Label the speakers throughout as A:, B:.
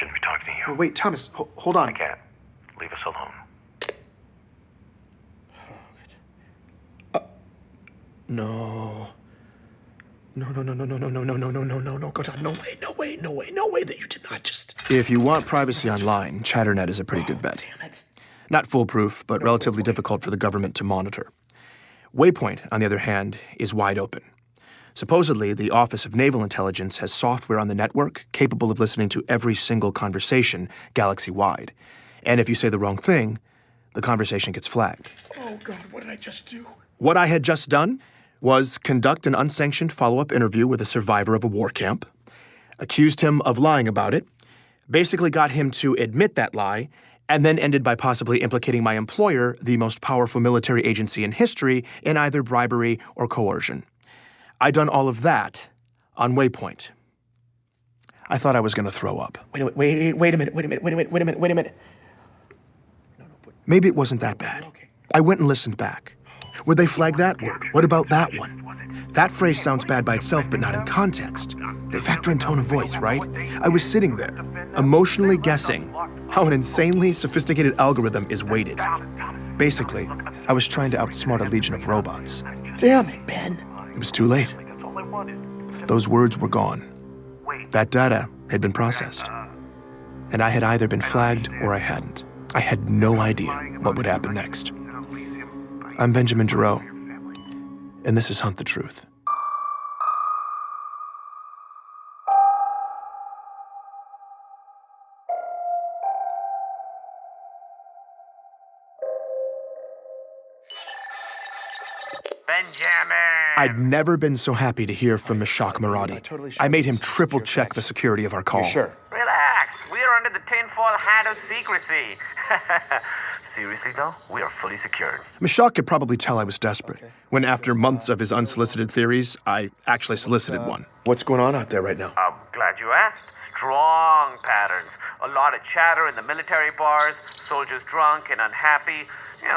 A: shouldn't be talking to you.
B: Well, wait, Thomas, hold on.
A: I can't. Leave us alone.
B: No. No, God, no way that you did not just... If you want privacy online, ChatterNet is a pretty good bet.
C: Damn it.
B: Not foolproof, but relatively difficult for the government to monitor. Waypoint, on the other hand, is wide open. Supposedly, the Office of Naval Intelligence has software on the network capable of listening to every single conversation galaxy-wide. And if you say the wrong thing, the conversation gets flagged.
C: Oh, God, what did I just do?
B: What I had just done was conduct an unsanctioned follow-up interview with a survivor of a war camp, accused him of lying about it, basically got him to admit that lie, and then ended by possibly implicating my employer, the most powerful military agency in history, in either bribery or coercion. I'd done all of that on Waypoint. I thought I was going to throw up.
C: Wait a minute.
B: Maybe it wasn't that bad. I went and listened back. Would they flag that word? What about that one? That phrase sounds bad by itself, but not in context. They factor in tone of voice, right? I was sitting there, emotionally guessing how an insanely sophisticated algorithm is weighted. Basically, I was trying to outsmart a legion of robots.
C: Damn it, Ben.
B: It was too late. Those words were gone. That data had been processed. And I had either been flagged or I hadn't. I had no idea what would happen next. I'm Benjamin Giroux, and this is Hunt the Truth.
A: Benjamin!
B: I'd never been so happy to hear from Meshach Maradi. I made him triple-check the security of our call.
C: You're sure?
A: Relax. We are under the tinfoil hat of secrecy. Seriously, though, we are fully secured.
B: Meshach could probably tell I was desperate, when after months of his unsolicited theories, I actually solicited one. What's going on out there right now?
A: I'm glad you asked. Strong patterns. A lot of chatter in the military bars, soldiers drunk and unhappy.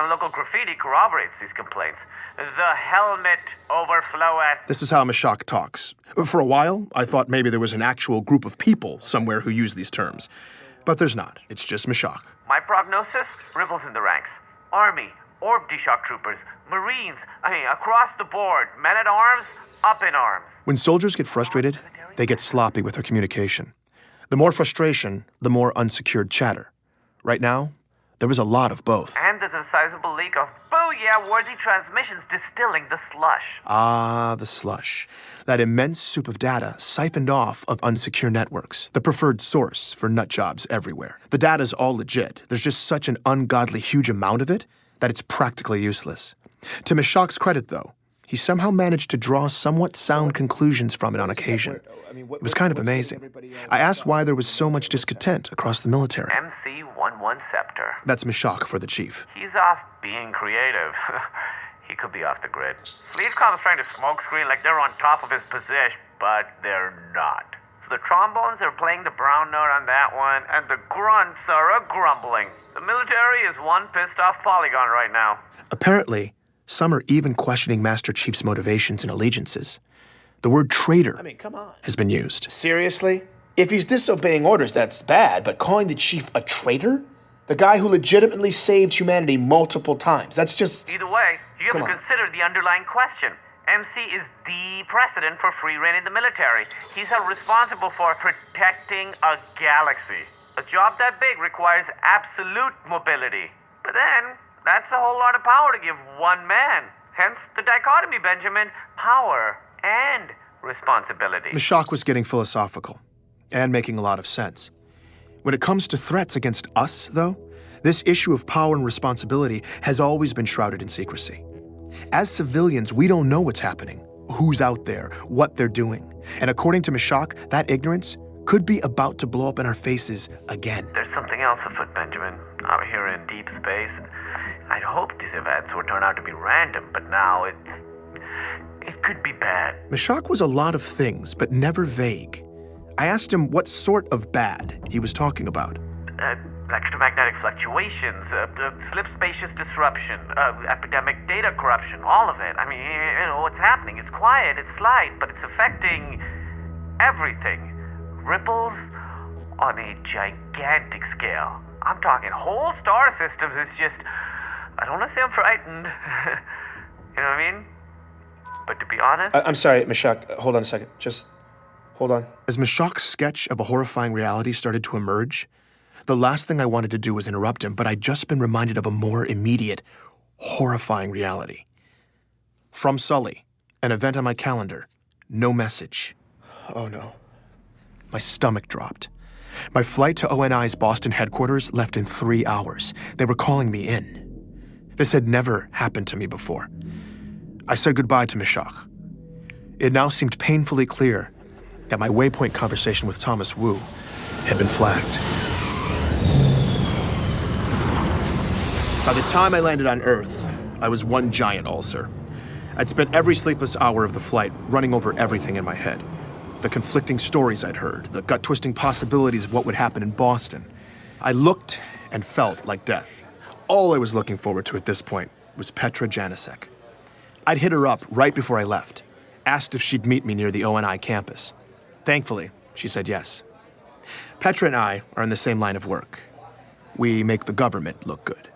A: Local graffiti corroborates these complaints. The helmet overfloweth.
B: This is how Meshach talks. For a while, I thought maybe there was an actual group of people somewhere who use these terms. But there's not. It's just Meshach.
A: My prognosis? Ripples in the ranks. Army, orb D-Shock troopers, Marines, across the board. Men at arms, up in arms.
B: When soldiers get frustrated, they get sloppy with their communication. The more frustration, the more unsecured chatter. Right now, there was a lot of both.
A: And there's a sizable leak of booyah-worthy transmissions distilling the slush.
B: Ah, the slush. That immense soup of data siphoned off of unsecure networks, the preferred source for nut jobs everywhere. The data's all legit. There's just such an ungodly huge amount of it that it's practically useless. To Meshach's credit, though, he somehow managed to draw somewhat sound conclusions from it on occasion. It was kind of amazing. I asked why there was so much discontent across the military.
A: MC-11 Scepter.
B: That's Meshach for the chief.
A: He's off being creative. He could be off the grid. Fleetcom's trying to smokescreen like they're on top of his position, but they're not. So the trombones are playing the brown note on that one, and the grunts are a-grumbling. The military is one pissed-off polygon right now.
B: Apparently, some are even questioning Master Chief's motivations and allegiances. The word traitor has been used.
C: Seriously? If he's disobeying orders, that's bad, but calling the chief a traitor? The guy who legitimately saved humanity multiple times. That's just...
A: Either way, you have to consider the underlying question. MC is the precedent for free reign in the military. He's held responsible for protecting a galaxy. A job that big requires absolute mobility. But then, that's a whole lot of power to give one man. Hence the dichotomy, Benjamin. Power and responsibility.
B: Meshach was getting philosophical and making a lot of sense. When it comes to threats against us, though, this issue of power and responsibility has always been shrouded in secrecy. As civilians, we don't know what's happening, who's out there, what they're doing. And according to Meshach, that ignorance could be about to blow up in our faces again.
A: There's something else afoot, Benjamin. Out here in deep space. I'd hoped these events would turn out to be random, but now it could be bad.
B: Meshach was a lot of things, but never vague. I asked him what sort of bad he was talking about.
A: Electromagnetic fluctuations, slip spacious disruption, epidemic data corruption, all of it. What's happening? It's quiet, it's slight, but it's affecting everything. Ripples on a gigantic scale. I'm talking whole star systems. It's just, I don't want to say I'm frightened. You know what I mean? But to be honest...
C: I'm sorry, Mashak. Hold on a second. Just hold on.
B: As Mashak's sketch of a horrifying reality started to emerge, the last thing I wanted to do was interrupt him, but I'd just been reminded of a more immediate, horrifying reality. From Sully, an event on my calendar, no message.
C: Oh, no.
B: My stomach dropped. My flight to ONI's Boston headquarters left in 3 hours. They were calling me in. This had never happened to me before. I said goodbye to Mishak. It now seemed painfully clear that my waypoint conversation with Thomas Wu had been flagged. By the time I landed on Earth, I was one giant ulcer. I'd spent every sleepless hour of the flight running over everything in my head. The conflicting stories I'd heard, the gut-twisting possibilities of what would happen in Boston. I looked and felt like death. All I was looking forward to at this point was Petra Janicek. I'd hit her up right before I left, asked if she'd meet me near the ONI campus. Thankfully, she said yes. Petra and I are in the same line of work. We make the government look good.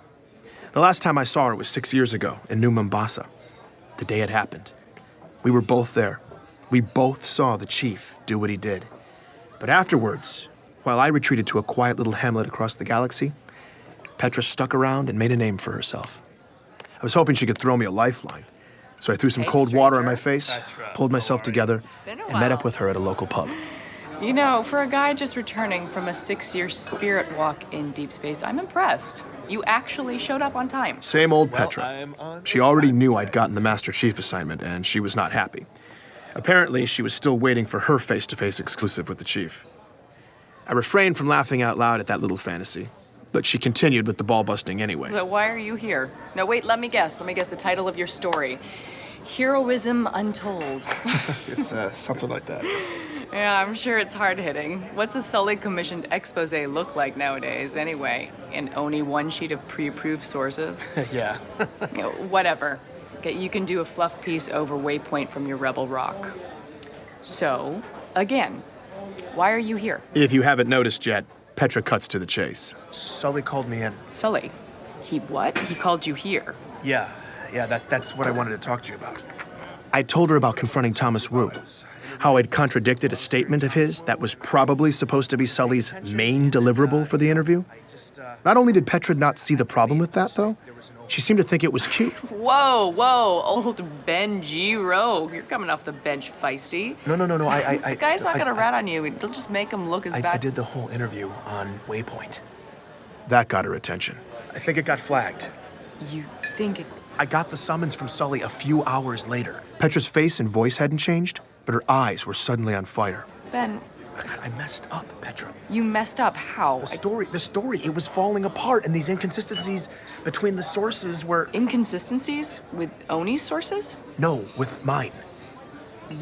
B: The last time I saw her was 6 years ago in New Mombasa, the day it happened. We were both there. We both saw the chief do what he did. But afterwards, while I retreated to a quiet little hamlet across the galaxy, Petra stuck around and made a name for herself. I was hoping she could throw me a lifeline, so I threw some cold water on my face, pulled myself together, and met up with her at a local pub.
D: You know, for a guy just returning from a 6-year spirit walk in deep space, I'm impressed. You actually showed up on time.
B: Same old Petra. She already knew I'd gotten the Master Chief assignment, and she was not happy. Apparently, she was still waiting for her face-to-face exclusive with the chief. I refrained from laughing out loud at that little fantasy, but she continued with the ball-busting anyway.
D: So why are you here? No, wait, let me guess. Let me guess the title of your story. Heroism Untold.
C: It's something like that.
D: Yeah, I'm sure it's hard-hitting. What's a Sully-commissioned expose look like nowadays, anyway? And only one sheet of pre-approved sources?
C: Yeah.
D: You know, whatever. Okay, you can do a fluff piece over Waypoint from your Rebel Rock. So, again, why are you here?
B: If you haven't noticed yet, Petra cuts to the chase. Sully called me in.
D: Sully? He what? He called you here.
B: Yeah, that's what I wanted to talk to you about. I told her about confronting Thomas Wu, how I'd contradicted a statement of his that was probably supposed to be Sully's main deliverable for the interview. Not only did Petra not see the problem with that, though, she seemed to think it was cute.
D: Whoa, old Ben G. Rogue. You're coming off the bench feisty.
B: No,
D: The guy's not gonna rat on you. It'll just make him look as bad.
B: I did the whole interview on Waypoint. That got her attention. I think it got flagged.
D: You think it...
B: I got the summons from Sully a few hours later. Petra's face and voice hadn't changed, but her eyes were suddenly on fire.
D: Ben,
B: I messed up, Petra.
D: you messed up. How?
B: The story, it was falling apart, and these inconsistencies between the sources were...
D: Inconsistencies with Oni's sources?
B: No, with mine.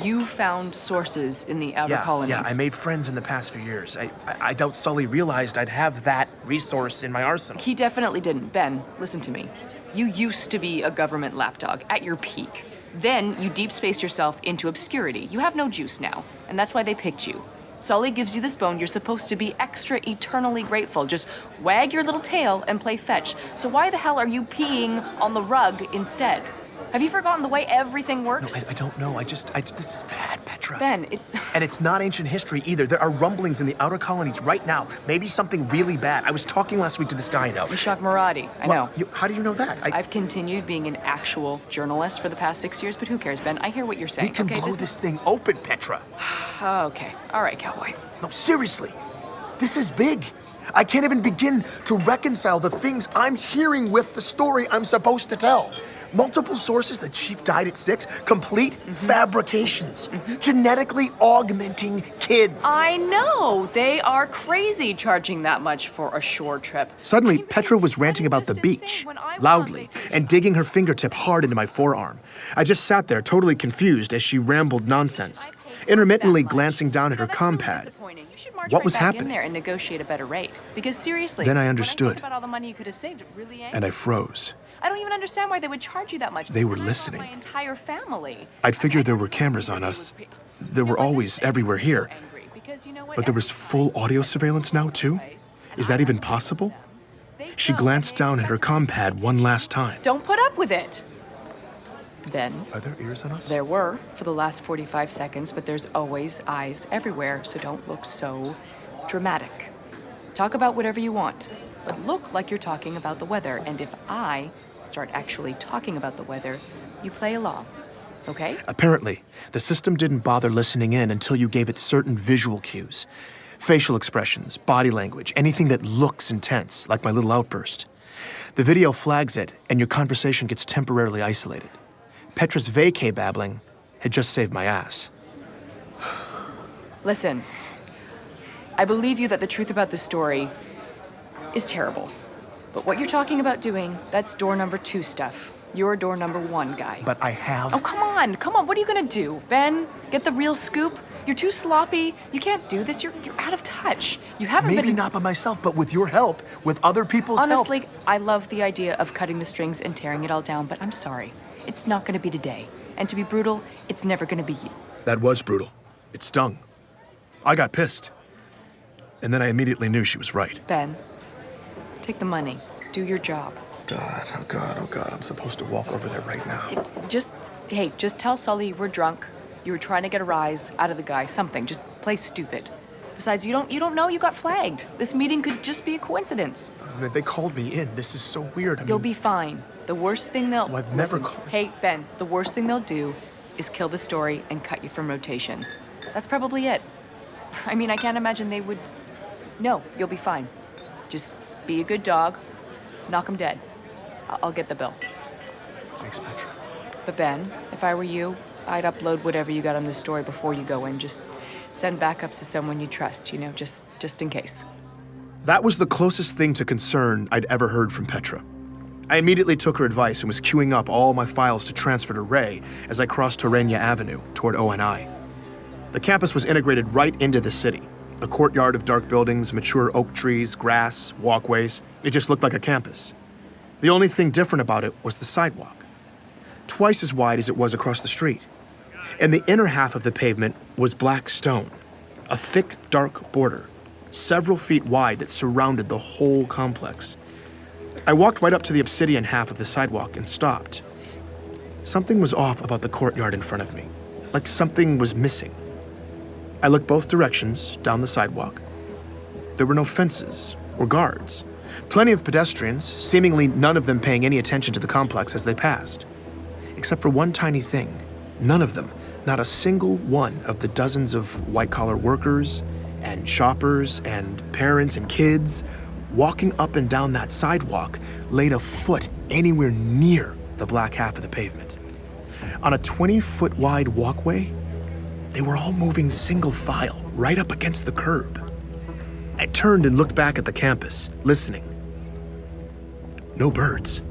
D: You found sources in the outer colonies.
B: Yeah, I made friends in the past few years. I doubt Sully realized I'd have that resource in my arsenal.
D: He definitely didn't. Ben, listen to me. You used to be a government lapdog at your peak. Then you deep spaced yourself into obscurity. You have no juice now, and that's why they picked you. Sully gives you this bone, you're supposed to be extra eternally grateful. Just wag your little tail and play fetch. So why the hell are you peeing on the rug instead? Have you forgotten the way everything works?
B: No, I don't know. This is bad, Petra.
D: Ben, it's...
B: And it's not ancient history either. There are rumblings in the outer colonies right now. Maybe something really bad. I was talking last week to this guy I know.
D: Ishak Maradi, I know.
B: How do you know that?
D: I've continued being an actual journalist for the past 6 years, but who cares, Ben? I hear what you're saying.
B: We can blow this thing open, Petra.
D: Okay. All right, cowboy.
B: No, seriously. This is big. I can't even begin to reconcile the things I'm hearing with the story I'm supposed to tell. Multiple sources the chief died at 6, complete fabrications, genetically augmenting kids.
D: I know. They are crazy charging that much for a shore trip.
B: Suddenly, Petra was ranting about the beach, loudly, and digging her fingertip hard into my forearm. I just sat there, totally confused as she rambled nonsense, intermittently glancing down at her compad. What was happening?
D: There and negotiate a better rate. Because seriously,
B: then I understood,
D: when I think about all the money you could have saved, it really
B: and I froze.
D: I don't even understand why they would charge you that much.
B: They were listening.
D: My entire family.
B: I'd figured there were cameras on us. There were always everywhere here.
D: Because you know what?
B: But there was full audio surveillance now, too? Is that even possible? She glanced down at her compad one last time.
D: Don't put up with it. Ben,
B: Are there ears on us?
D: there were for the last 45 seconds, but there's always eyes everywhere, so don't look so dramatic. Talk about whatever you want, but look like you're talking about the weather. And if I start actually talking about the weather, you play along, okay?
B: Apparently, the system didn't bother listening in until you gave it certain visual cues. Facial expressions, body language, anything that looks intense, like my little outburst. The video flags it, and your conversation gets temporarily isolated. Petra's vacay babbling had just saved my ass.
D: Listen, I believe you that the truth about the story is terrible. But what you're talking about doing, that's door number 2 stuff. You're door number 1 guy.
B: But I have...
D: Oh, come on. What are you gonna do? Ben, get the real scoop? You're too sloppy. You can't do this. You're out of touch. You haven't
B: Maybe
D: been...
B: not by myself, but with your help, with other people's help.
D: Honestly, I love the idea of cutting the strings and tearing it all down, but I'm sorry. It's not gonna be today. And to be brutal, it's never gonna be you.
B: That was brutal. It stung. I got pissed. And then I immediately knew she was right.
D: Ben, take the money. Do your job.
B: God, oh God, oh God, I'm supposed to walk over there right now.
D: Just tell Sully you were drunk. You were trying to get a rise out of the guy. Something. Just play stupid. Besides, you don't know you got flagged. This meeting could just be a coincidence.
B: They called me in. This is so weird.
D: You'll be fine. The worst thing they'll...
B: Well, I've never
D: Listen,
B: called...
D: Hey, Ben, the worst thing they'll do is kill the story and cut you from rotation. That's probably it. I mean, I can't imagine they would... No, you'll be fine. Just be a good dog. Knock 'em dead. I'll get the bill.
B: Thanks, Petra.
D: But Ben, if I were you, I'd upload whatever you got on the story before you go in. Just send backups to someone you trust, just in case.
B: That was the closest thing to concern I'd ever heard from Petra. I immediately took her advice and was queuing up all my files to transfer to Ray as I crossed Torrenia Avenue toward ONI. The campus was integrated right into the city. A courtyard of dark buildings, mature oak trees, grass, walkways. It just looked like a campus. The only thing different about it was the sidewalk. Twice as wide as it was across the street. And the inner half of the pavement was black stone, a thick, dark border, several feet wide that surrounded the whole complex. I walked right up to the obsidian half of the sidewalk and stopped. Something was off about the courtyard in front of me, like something was missing. I looked both directions down the sidewalk. There were no fences or guards. Plenty of pedestrians, seemingly none of them paying any attention to the complex as they passed. Except for one tiny thing. None of them, not a single one of the dozens of white-collar workers and shoppers and parents and kids walking up and down that sidewalk laid a foot anywhere near the black half of the pavement. On a 20-foot wide walkway, they were all moving single file right up against the curb. I turned and looked back at the campus, listening. No birds.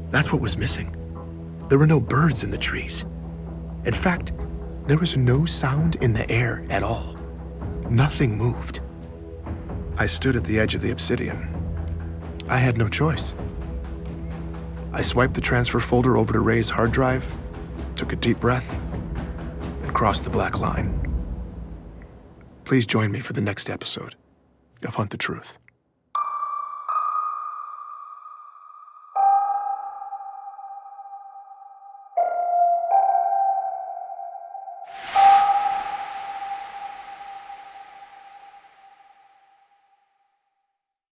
B: That's what was missing. There were no birds in the trees. In fact, there was no sound in the air at all. Nothing moved. I stood at the edge of the obsidian. I had no choice. I swiped the transfer folder over to Ray's hard drive, took a deep breath, and crossed the black line. Please join me for the next episode of Hunt the Truth.